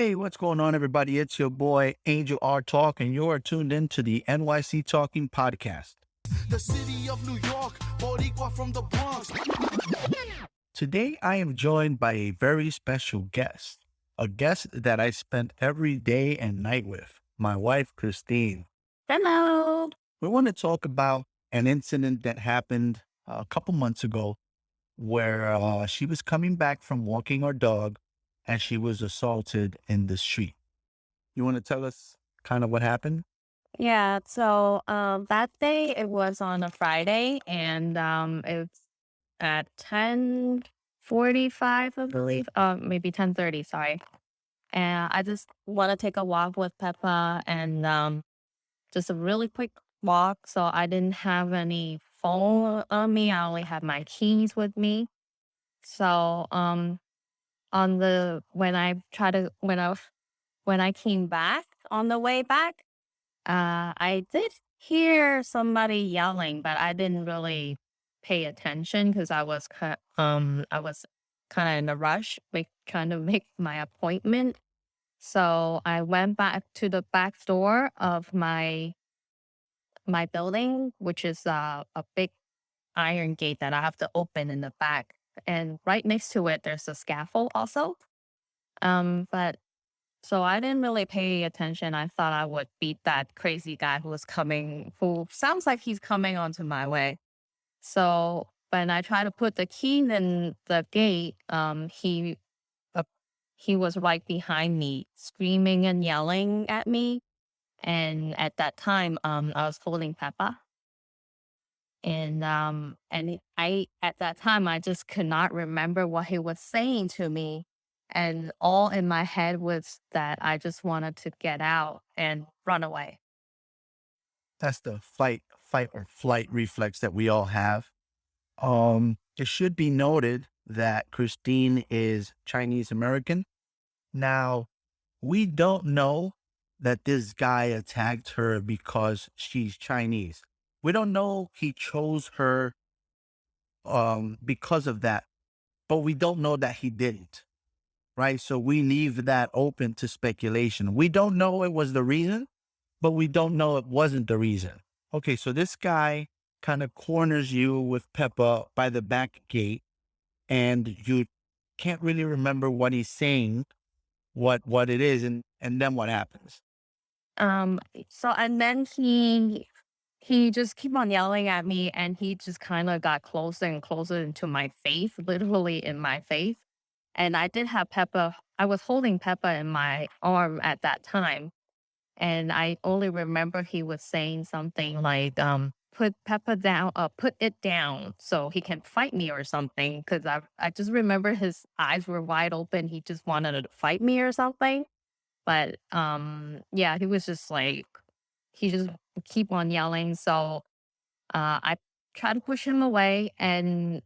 Hey, what's going on, everybody? It's your boy Angel R Talk, and you're tuned in to the NYC Talking Podcast. The city of New York, Boricua from the Bronx. Today, I am joined by a very special guest, a guest that I spent every day and night with, my wife, Christine. Hello. We want to talk about an incident that happened a couple months ago where she was coming back from walking our dog and she was assaulted in the street. You want to tell us kind of what happened? Yeah, so that day it was on a Friday and it's at 10:45, I believe. Maybe 10:30, sorry. And I just want to take a walk with Peppa and just a really quick walk. So I didn't have any phone on me. I only had my keys with me. So on the when I came back on the way back, I did hear somebody yelling, but I didn't really pay attention because I was kind of in a rush, trying to make my appointment. So I went back to the back door of my building, which is a big iron gate that I have to open in the back. And right next to it, there's a scaffold also. But so I didn't really pay attention. I thought I would beat that crazy guy who sounds like he's coming onto my way. So when I tried to put the key in the gate, uh, he was right behind me, screaming and yelling at me. And at that time, I was holding Peppa, I at that time I just could not remember what he was saying to me, and all in my head was that I just wanted to get out and run away. That's the fight or flight reflex that we all have. It should be noted that Christine is Chinese American. Now, we don't know that this guy attacked her because she's Chinese. We don't know he chose her because of that, but we don't know that he didn't, right? So we leave that open to speculation. We don't know it was the reason, but we don't know it wasn't the reason. Okay, so this guy kind of corners you with Peppa by the back gate, and you can't really remember what he's saying, what it is, and then what happens. So and then he just keep on yelling at me, and he just kind of got closer and closer into my face, literally in my face. And I did have Peppa. I was holding Peppa in my arm at that time. And I only remember he was saying something like, put Peppa down, put it down so he can fight me or something. Cause I just remember his eyes were wide open. He just wanted to fight me or something. But yeah, he was just like, he just keep on yelling. So I tried to push him away, and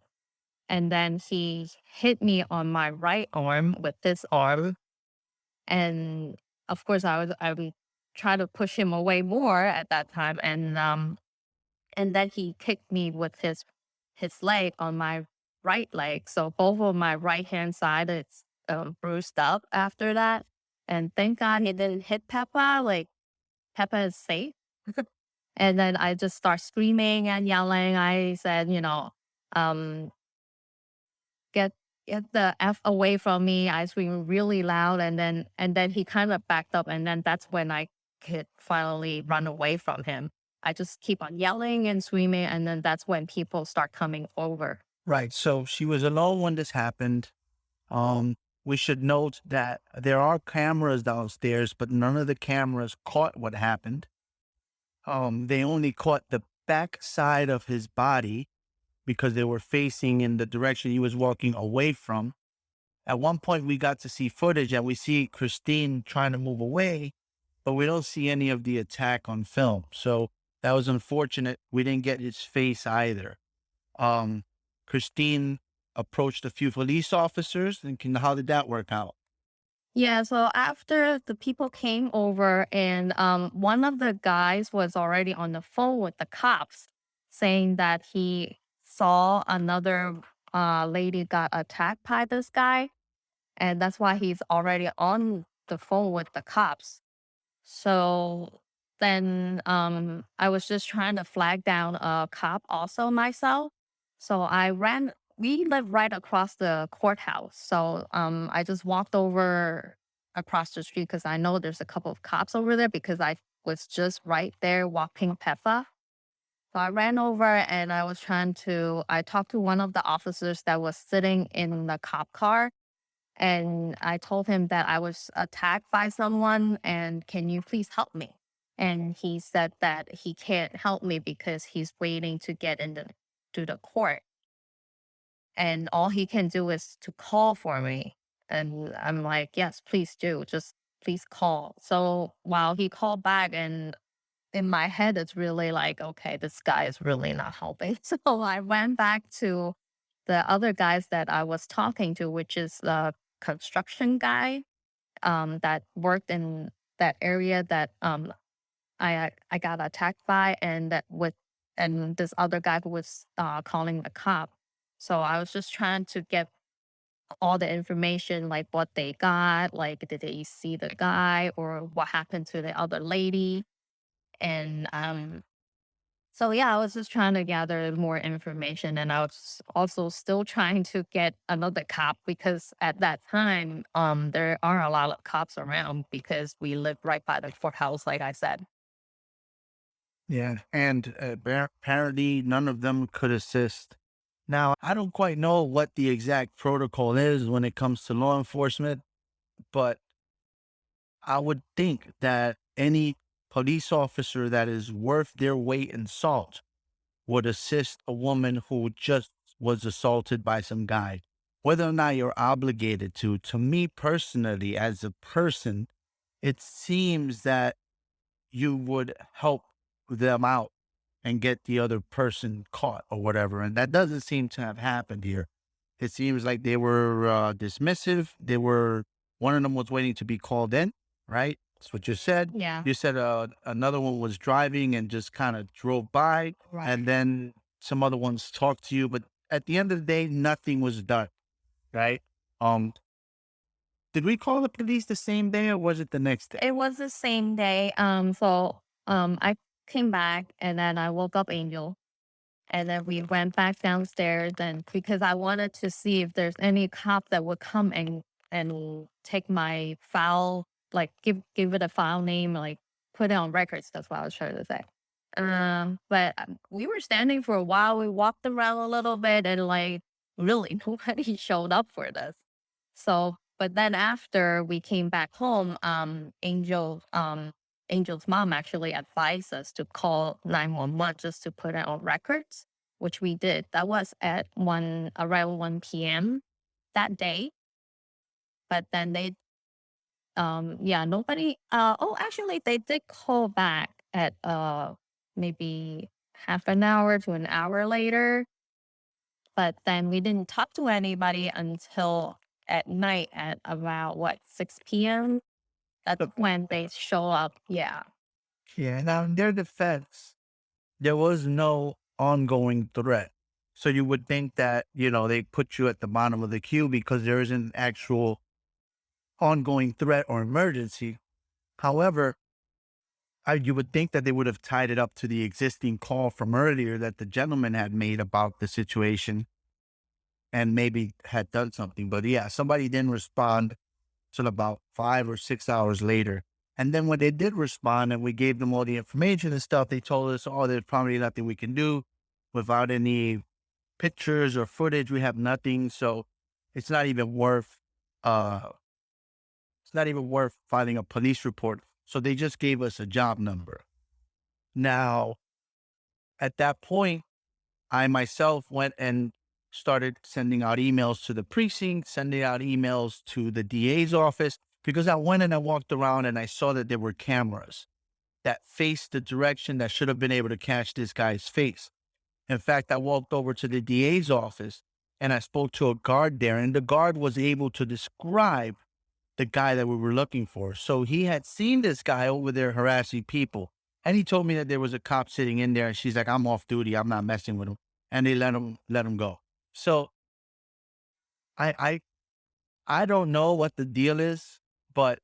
then he hit me on my right arm with this arm. And of course, I would try to push him away more at that time, and then he kicked me with his leg on my right leg. So both of my right hand side is bruised up after that. And thank God he didn't hit Peppa. Like Peppa is safe. And then I just start screaming and yelling. I said, um, get the F away from me. I screamed really loud, and then he kind of backed up, and then that's when I could finally run away from him. I just keep on yelling and screaming, and then that's when people start coming over. Right. So she was alone when this happened. We should note that there are cameras downstairs, but none of the cameras caught what happened. They only caught the back side of his body because they were facing in the direction he was walking away from. At one point, we got to see footage and we see Christine trying to move away, but we don't see any of the attack on film. So that was unfortunate. We didn't get his face either. Um, Christine approached a few police officers, and how did that work out? Yeah, so after the people came over, and one of the guys was already on the phone with the cops saying that he saw another lady got attacked by this guy, and that's why he's already on the phone with the cops. So then I was just trying to flag down a cop also myself. So we live right across the courthouse. So I just walked over across the street because I know there's a couple of cops over there because I was just right there walking Peffa. So I ran over and I talked to one of the officers that was sitting in the cop car, and I told him that I was attacked by someone and can you please help me? And he said that he can't help me because he's waiting to get into to the court. And all he can do is to call for me. And I'm like, yes, please do. Just please call. So while he called back, and in my head, it's really like, okay, this guy is really not helping. So I went back to the other guys that I was talking to, which is the construction guy that worked in that area that I got attacked by, and and this other guy who was calling the cop. So I was just trying to get all the information, like what they got, like did they see the guy or what happened to the other lady, and so yeah, I was just trying to gather more information, and I was also still trying to get another cop because at that time, there are a lot of cops around because we live right by the courthouse, like I said. Yeah. And apparently, none of them could assist. Now, I don't quite know what the exact protocol is when it comes to law enforcement, but I would think that any police officer that is worth their weight in salt would assist a woman who just was assaulted by some guy. Whether or not you're obligated to me personally, as a person, it seems that you would help them out and get the other person caught or whatever. And that doesn't seem to have happened here. It seems like they were dismissive. One of them was waiting to be called in, right? That's what you said. Yeah. You said another one was driving and just kind of drove by, Right. and then some other ones talked to you. But at the end of the day, nothing was done, right? Um, did we call the police the same day or was it the next day? It was the same day. I came back and then I woke up Angel. And then we went back downstairs and because I wanted to see if there's any cop that would come and take my file, like give it a file name, like put it on records. That's what I was trying to say. But we were standing for a while. We walked around a little bit and like really nobody showed up for this. So, but then after we came back home, Angel's mom actually advised us to call 911 just to put it on records, which we did. That was at around 1 p.m. that day. But then yeah, nobody, actually they did call back at, maybe half an hour to an hour later, but then we didn't talk to anybody until at night at about what, 6 p.m. That's when they show up. Yeah. Yeah. Now, in their defense, there was no ongoing threat. So you would think that, they put you at the bottom of the queue because there isn't an actual ongoing threat or emergency. However, you would think that they would have tied it up to the existing call from earlier that the gentleman had made about the situation and maybe had done something. But yeah, somebody didn't respond till about 5 or 6 hours later. And then when they did respond and we gave them all the information and stuff, they told us, oh, there's probably nothing we can do without any pictures or footage. We have nothing. So it's not even worth, uh, filing a police report. So they just gave us a job number. Now, at that point, I myself went and started sending out emails to the precinct, sending out emails to the DA's office, because I went and I walked around and I saw that there were cameras that faced the direction that should have been able to catch this guy's face. In fact, I walked over to the DA's office and I spoke to a guard there, and the guard was able to describe the guy that we were looking for. So he had seen this guy over there harassing people. And he told me that there was a cop sitting in there and she's like, I'm off duty. I'm not messing with him. And they let him go. So I I I don't know what the deal is, but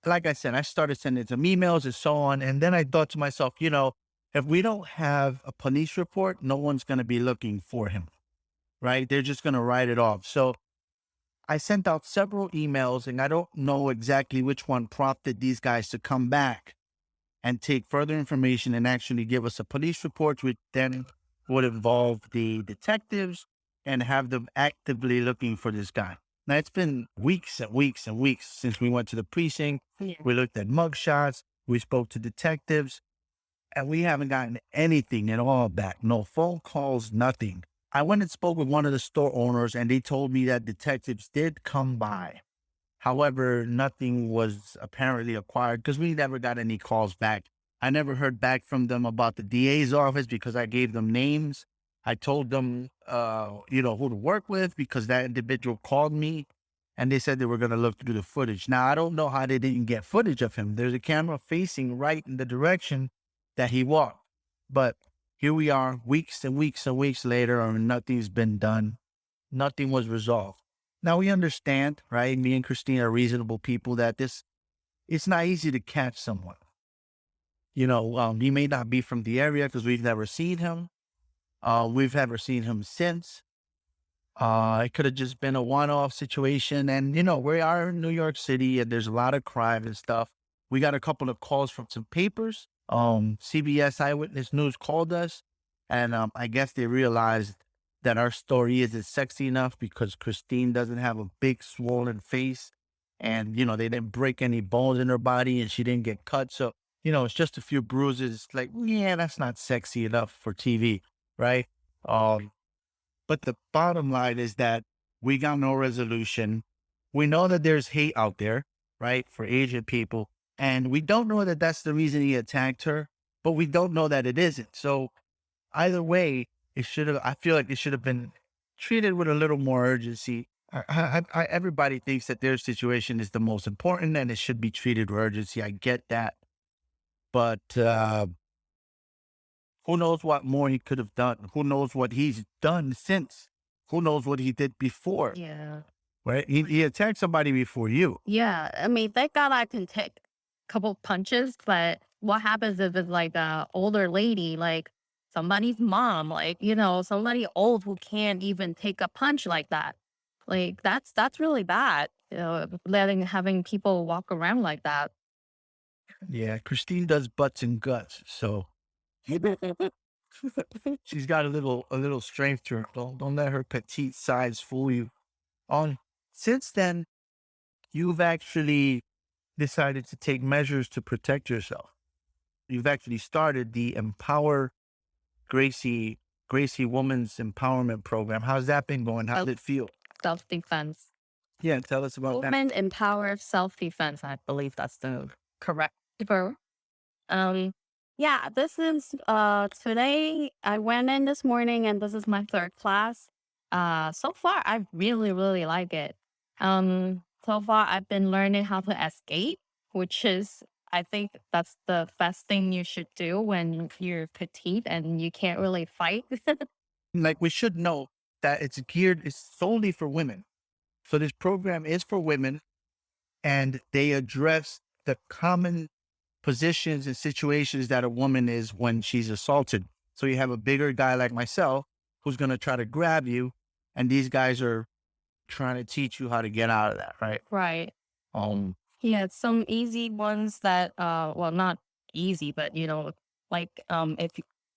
like I said, I started sending some emails and so on. And then I thought to myself, if we don't have a police report, no one's going to be looking for him, right? They're just going to write it off. So I sent out several emails, and I don't know exactly which one prompted these guys to come back and take further information and actually give us a police report, which then would involve the detectives and have them actively looking for this guy. Now, it's been weeks and weeks and weeks since we went to the precinct. Yeah. We looked at mugshots. We spoke to detectives, and we haven't gotten anything at all back. No phone calls, nothing. I went and spoke with one of the store owners, and they told me that detectives did come by. However, nothing was apparently acquired because we never got any calls back. I never heard back from them about the DA's office because I gave them names. I told them, who to work with because that individual called me and they said they were going to look through the footage. Now, I don't know how they didn't get footage of him. There's a camera facing right in the direction that he walked. But here we are, weeks and weeks and weeks later, and nothing's been done. Nothing was resolved. Now, we understand, right? Me and Christine are reasonable people that it's not easy to catch someone. He may not be from the area because we've never seen him. We've never seen him since. It could have just been a one-off situation. And, we are in New York City and there's a lot of crime and stuff. We got a couple of calls from some papers. CBS Eyewitness News called us. And I guess they realized that our story isn't sexy enough because Christine doesn't have a big swollen face. And, they didn't break any bones in her body and she didn't get cut. So, it's just a few bruises. It's like, yeah, that's not sexy enough for TV, right? But the bottom line is that we got no resolution. We know that there's hate out there, right, for Asian people. And we don't know that that's the reason he attacked her, but we don't know that it isn't. So either way, I feel like it should have been treated with a little more urgency. Everybody thinks that their situation is the most important and it should be treated with urgency. I get that. But who knows what more he could have done? Who knows what he's done since? Who knows what he did before? Yeah. Right? He attacked somebody before you. Yeah. I mean, thank God I can take a couple punches, but what happens if it's like a older lady, like somebody's mom, like, somebody old who can't even take a punch like that? Like that's really bad. Having people walk around like that. Yeah, Christine does butts and guts, so she's got a little strength to her. Don't let her petite size fool you. On Since then, you've actually decided to take measures to protect yourself. You've actually started the Empower Gracie Women's Empowerment Program. How's that been going? How did it feel? Self-defense. Yeah, tell us about that. Women empower self-defense. I believe that's the correct verb. Yeah, this is today I went in this morning and this is my third class. So far I really, really like it. So far I've been learning how to escape, which is I think that's the best thing you should do when you're petite and you can't really fight. Like, we should know that it's solely for women. So this program is for women and they address the common positions and situations that a woman is when she's assaulted. So you have a bigger guy like myself who's going to try to grab you, and these guys are trying to teach you how to get out of that, right? Right. Um, Yeah, some easy ones that well, not easy, but like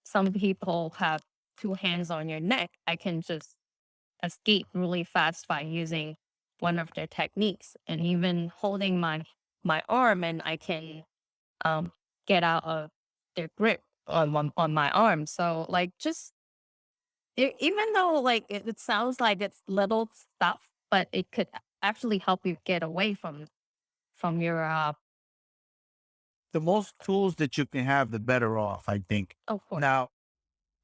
some people have two hands on your neck, I can just escape really fast by using one of their techniques, and even holding my arm, and I can get out of their grip on my arm. So like just even though like it sounds like it's little stuff, but it could actually help you get away from your the most tools that you can have, the better off, I think. of course. Now,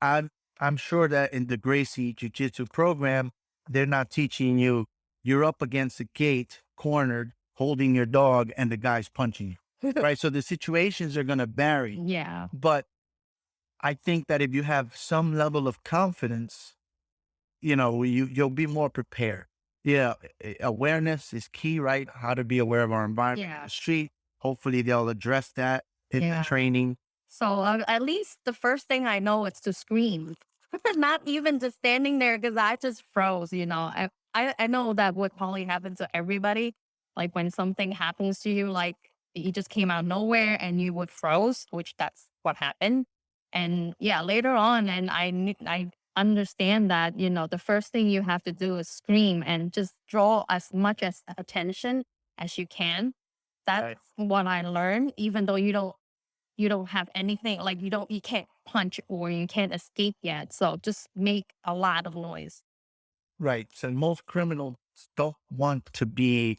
I'm sure that in the Gracie Jiu Jitsu program, they're not teaching you're up against a gate, cornered, holding your dog, and the guy's punching you, right? So the situations are going to vary. Yeah. But I think that if you have some level of confidence, you'll be more prepared. Yeah, awareness is key, right? How to be aware of our environment, Yeah. the street. Hopefully they'll address that in the Yeah. training. So at least the first thing I know is to scream, not even just standing there because I just froze. I know that would probably happen to everybody. Like when something happens to you, like you just came out of nowhere and you would froze, which that's what happened. And yeah, later on, and I understand that the first thing you have to do is scream and just draw as much as attention as you can. That's Right. what I learned. Even though you don't have anything, like you can't punch or you can't escape yet. So just make a lot of noise. Right. So most criminals don't want to be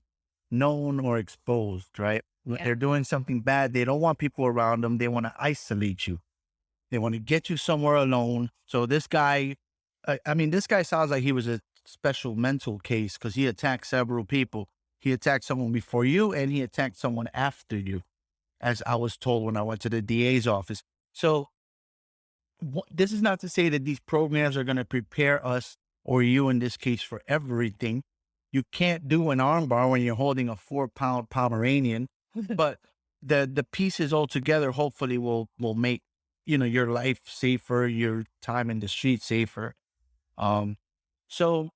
known or exposed, right? When Yeah. they're doing something bad, they don't want people around them. They want to isolate you. They want to get you somewhere alone. So this guy, I mean, this guy sounds like he was a special mental case because he attacked several people. He attacked someone before you and he attacked someone after you, as I was told when I went to the DA's office. So this is not to say that these programs are going to prepare us or you in this case for everything. You can't do an armbar when you're holding a 4-pound Pomeranian, but the pieces all together hopefully will make your life safer, your time in the street safer. Um, so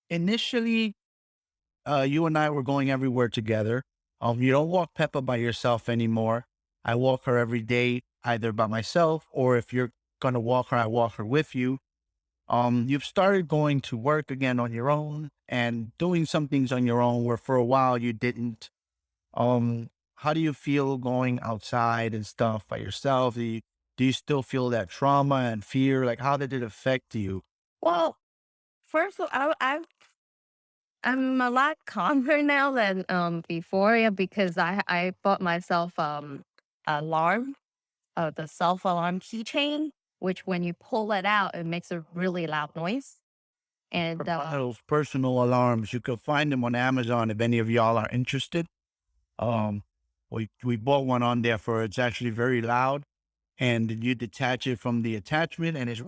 initially, you and I were going everywhere together. You don't walk Peppa by yourself anymore. I walk her every day, either by myself or if you're gonna walk her, I walk her with you. You've started going to work again on your own and doing some things on your own where for a while you didn't. How do you feel going outside and stuff by yourself? Do you still feel that trauma and fear? Like, how did it affect you? Well, first of all, I'm a lot calmer now than before, yeah, because I bought myself alarm, the self alarm keychain, which when you pull it out, it makes a really loud noise. And Those personal alarms, you can find them on Amazon if any of y'all are interested. Um, we bought one on there for it's actually very loud, and you detach it from the attachment, and it's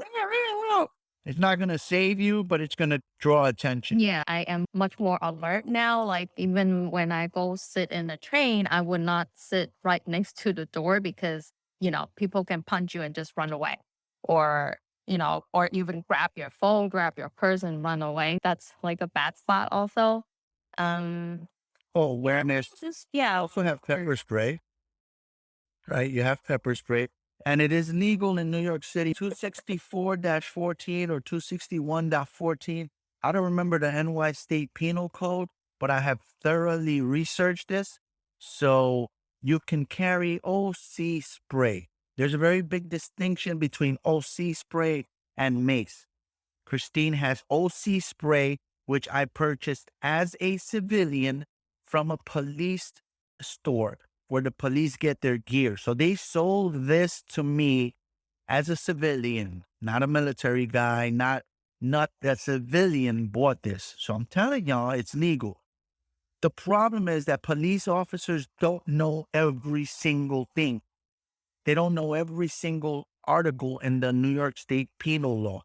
it's not gonna save you, but it's gonna draw attention. yeah, I am much more alert now. Like even when I go sit in the train, I would not sit right next to the door because, people can punch you and just run away. Or, or even grab your phone, grab your purse and run away. That's like a bad spot also. Um Oh, yeah, awareness. just yeah. Also have pepper spray, right? You have pepper spray, and it is legal in New York City. 264-14 or 261.14. I don't remember the NY State Penal Code, but I have thoroughly researched this. So you can carry OC spray. There's a very big distinction between OC spray and mace. Christine has OC spray, which I purchased as a civilian from a police store where the police get their gear. So they sold this to me as a civilian, not a military guy, not a civilian bought this. So I'm telling y'all, it's legal. The problem is that police officers don't know every single thing. They don't know every single article in the New York State penal law.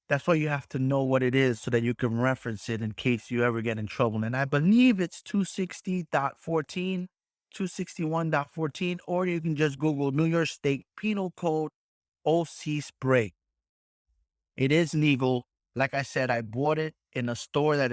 That's why you have to know what it is so that you can reference it in case you ever get in trouble. And I believe it's 260.14, 261.14, or you can just Google New York State Penal Code OC spray. It is legal. Like I said, I bought it in a store that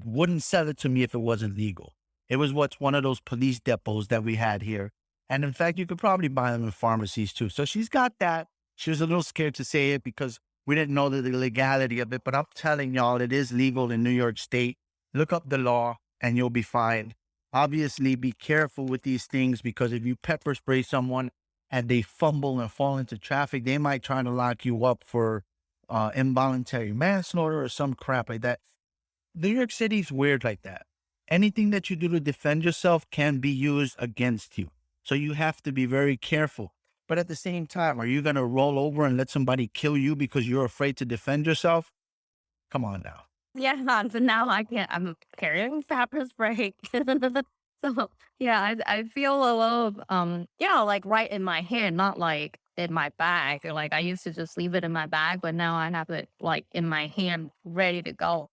wouldn't sell it to me if it wasn't legal. It was what's one of those police depots that we had here. And in fact, you could probably buy them in pharmacies too. So she's got that. She was a little scared to say it because we didn't know the legality of it. But I'm telling y'all, it is legal in New York State. Look up the law and you'll be fine. Obviously, be careful with these things because if you pepper spray someone and they fumble and fall into traffic, they might try to lock you up for involuntary manslaughter or some crap like that. New York City's weird like that. Anything that you do to defend yourself can be used against you. So you have to be very careful. But at the same time, are you going to roll over and let somebody kill you because you're afraid to defend yourself? Come on now. Yeah, so now I'm carrying pepper spray. So yeah, I feel a little like right in my hand, not like in my bag. Like I used to just leave it in my bag, but now I have it like in my hand ready to go.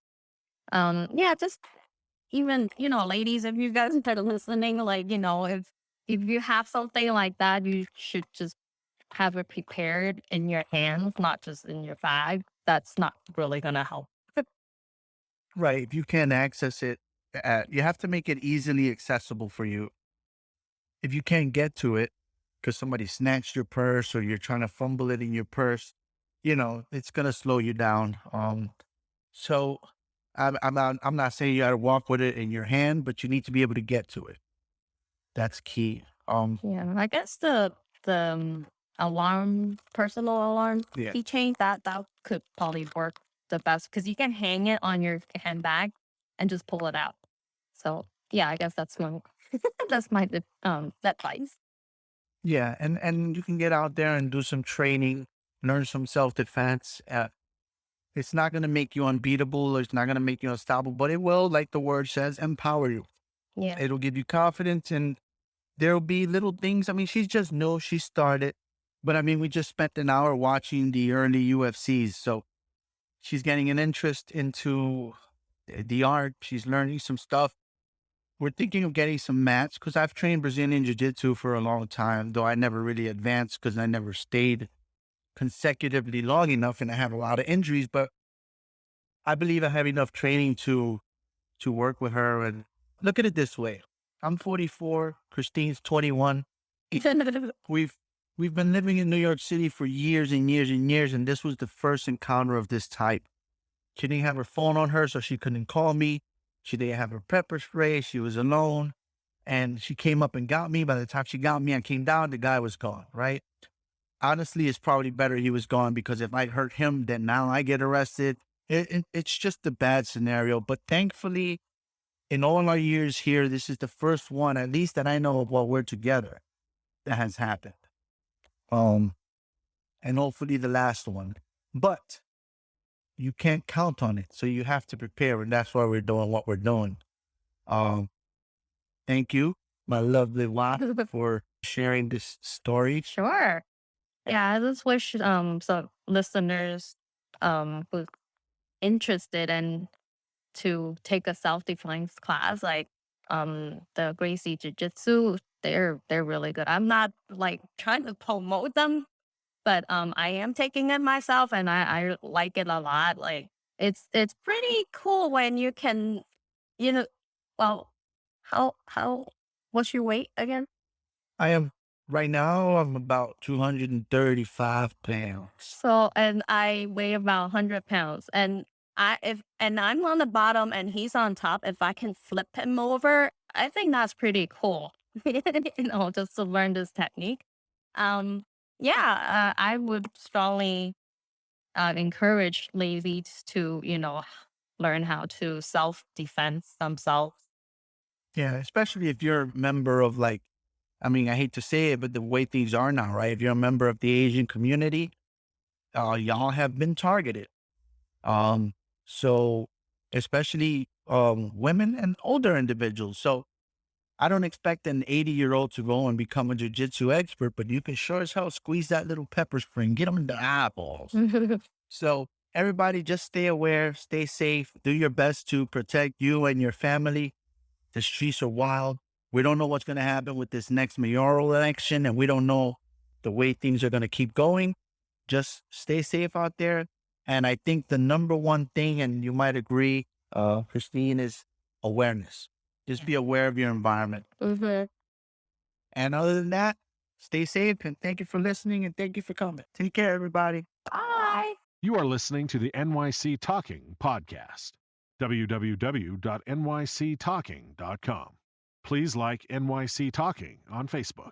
Yeah, just even, ladies, if you guys are listening, like, if you have something like that, you should just have it prepared in your hands, not just in your bag. That's not really gonna help. Right. If you can't access it, you have to make it easily accessible for you. If you can't get to it because somebody snatched your purse or you're trying to fumble it in your purse, it's gonna slow you down. So I'm not saying you got to walk with it in your hand, but you need to be able to get to it. That's key. Yeah, I guess the alarm, personal alarm Yeah. keychain, that could probably work the best because you can hang it on your handbag and just pull it out. So yeah, I guess that's one. That's my advice. Yeah, and you can get out there and do some training, learn some self-defense. It's not going to make you unbeatable, or it's not going to make you unstoppable, but it will, like the word says, empower you. Yeah. It'll give you confidence, and there'll be little things. I mean, she's just new, she started, but I mean, we just spent an hour watching the early UFCs, so she's getting an interest into the art. She's learning some stuff. We're thinking of getting some mats because I've trained Brazilian Jiu Jitsu for a long time, though I never really advanced because I never stayed consecutively long enough and I have a lot of injuries. But I believe I have enough training to work with her. And look at it this way: I'm 44, Christine's 21. We've we've been living in New York City for years and years and years, and this was the first encounter of this type. She didn't have her phone on her, so she couldn't call me. She didn't have her pepper spray. She was alone. And she came up and got me. By the time she got me, I came down, the guy was gone, right? Honestly, it's probably better he was gone because if I hurt him, then now I get arrested. It's just a bad scenario. But thankfully, in all our years here, this is the first one, at least that I know of while we're together, that has happened. And hopefully the last one. But you can't count on it. So you have to prepare. And that's why we're doing what we're doing. Um, Thank you, my lovely wife, for sharing this story. Sure. Yeah, I just wish some listeners who's interested in to take a self defense class like the Gracie Jiu Jitsu. They're really good. I'm not like trying to promote them, but I am taking it myself and I like it a lot. Like it's pretty cool when you can, you know well, how what's your weight again? I am right now. I'm about 235 pounds. So, and I weigh about 100 pounds. And I'm on the bottom and he's on top, if I can flip him over, I think that's pretty cool. Just to learn this technique. Um, yeah, I would strongly encourage ladies to, learn how to self defense themselves. Yeah, especially if you're a member of like, I mean, I hate to say it, but the way things are now, right? If you're a member of the Asian community, y'all have been targeted. Um, so especially women and older individuals. So I don't expect an 80-year-old to go and become a jujitsu expert, but you can sure as hell squeeze that little pepper spray and get them in the eyeballs. So everybody just stay aware, stay safe, do your best to protect you and your family. The streets are wild. We don't know what's going to happen with this next mayoral election, and we don't know the way things are going to keep going. Just stay safe out there. And I think the number one thing, and you might agree, Christine, is awareness. Just be aware of your environment. Mhm. And other than that, stay safe and thank you for listening and thank you for coming. Take care, everybody. Bye. You are listening to the NYC Talking podcast. www.nyctalking.com. Please like NYC Talking on Facebook.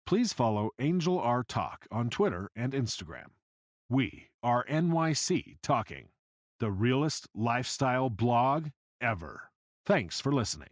Please follow Angel R Talk on Twitter and Instagram. We are NYC Talking, the realest lifestyle blog ever. Thanks for listening.